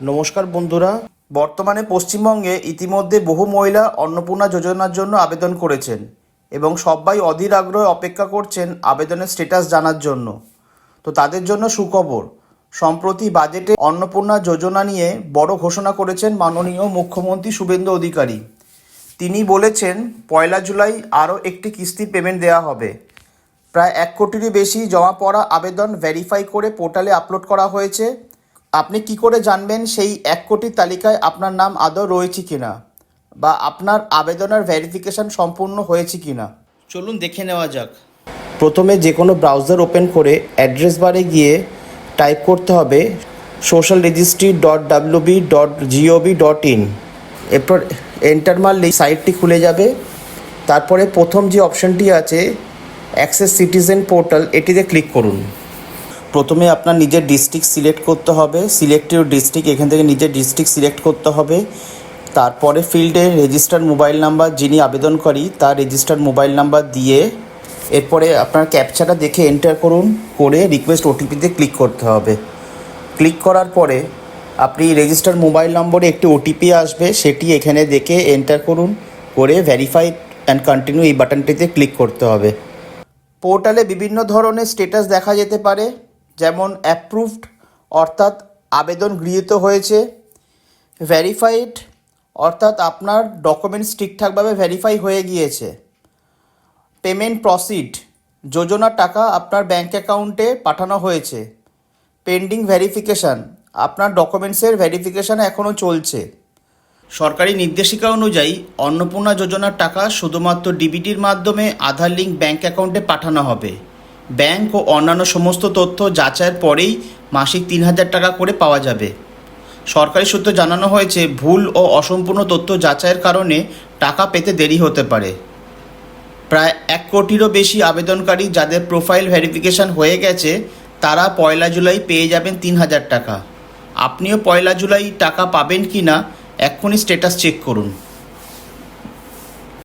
নমস্কার বন্ধুরা, বর্তমানে পশ্চিমবঙ্গে ইতিমধ্যে বহু মহিলা অন্নপূর্ণা যোজনার জন্য আবেদন করেছেন এবং সবাই অধীর আগ্রহে অপেক্ষা করছেন আবেদনের স্ট্যাটাস জানার জন্য। তো তাদের জন্য সুখবর, সম্প্রতি বাজেটে অন্নপূর্ণা যোজনা নিয়ে বড় ঘোষণা করেছেন মাননীয় মুখ্যমন্ত্রী শুভেন্দু অধিকারী। তিনি বলেছেন 1 জুলাই আরও একটি কিস্তির পেমেন্ট দেওয়া হবে। প্রায় 1 কোটিরও বেশি জমা পড়া আবেদন ভেরিফাই করে পোর্টালে আপলোড করা হয়েছে। আপনি কি করে জানবেন সেই 1 কোটির তালিকায় আপনার নাম আদৌ রয়েছে কিনা বা আপনার আবেদনের ভেরিফিকেশন সম্পূর্ণ হয়েছে কিনা, চলুন দেখে নেওয়া যাক। প্রথমে যে কোনো ব্রাউজার ওপেন করে অ্যাড্রেস বারে গিয়ে টাইপ করতে হবে socialregistry.wb.gov.in। এরপর এন্টার মারলেই সাইটটি খুলে যাবে। তারপরে প্রথম যে অপশানটি আছে অ্যাক্সেস সিটিজেন পোর্টাল, এটিতে ক্লিক করুন। প্রথমে আপনার নিজের ডিস্ট্রিক্ট সিলেক্ট করতে হবে, সিলেক্ট ইউর ডিস্ট্রিক্ট, এখান থেকে নিজের ডিস্ট্রিক্ট সিলেক্ট করতে হবে। তারপরে ফিল্ডে রেজিস্টার্ড মোবাইল নাম্বার, যিনি আবেদনকারী তার রেজিস্টার্ড মোবাইল নাম্বার দিয়ে এরপরে আপনার ক্যাপচাটা দেখে এন্টার করুন, করে রিকোয়েস্ট ওটিপিতে ক্লিক করতে হবে। ক্লিক করার পরে আপনি রেজিস্টার্ড মোবাইল নম্বরে একটি ওটিপি আসবে, সেটি এখানে দেখে এন্টার করুন, করে ভেরিফাই অ্যান্ড কন্টিনিউ এই বাটনটিতে ক্লিক করতে হবে। পোর্টালে বিভিন্ন ধরনের স্ট্যাটাস দেখা যেতে পারে, যেমন অ্যাপ্রুভড অর্থাৎ আবেদন গৃহীত হয়েছে, ভেরিফাইড অর্থাৎ আপনার ডকুমেন্টস ঠিকঠাকভাবে ভেরিফাই হয়ে গিয়েছে, পেমেন্ট প্রসিড যোজনার টাকা আপনার ব্যাঙ্ক অ্যাকাউন্টে পাঠানো হয়েছে, পেন্ডিং ভেরিফিকেশান আপনার ডকুমেন্টসের ভেরিফিকেশান এখনও চলছে। সরকারি নির্দেশিকা অনুযায়ী অন্নপূর্ণা যোজনার টাকা শুধুমাত্র ডিবিটির মাধ্যমে আধার লিঙ্ক ব্যাঙ্ক অ্যাকাউন্টে পাঠানো হবে। ব্যাঙ্ক ও অন্যান্য সমস্ত তথ্য যাচাইয়ের পরেই মাসিক 3,000 টাকা করে পাওয়া যাবে। সরকারি সূত্রে জানানো হয়েছে, ভুল ও অসম্পূর্ণ তথ্য যাচাইয়ের কারণে টাকা পেতে দেরি হতে পারে। প্রায় 1 কোটিরও বেশি আবেদনকারী যাদের প্রোফাইল ভেরিফিকেশান হয়ে গেছে তারা 1 জুলাই পেয়ে যাবেন 3,000 টাকা। আপনিও 1 জুলাই টাকা পাবেন কি না এক্ষুনি স্ট্যাটাস চেক করুন।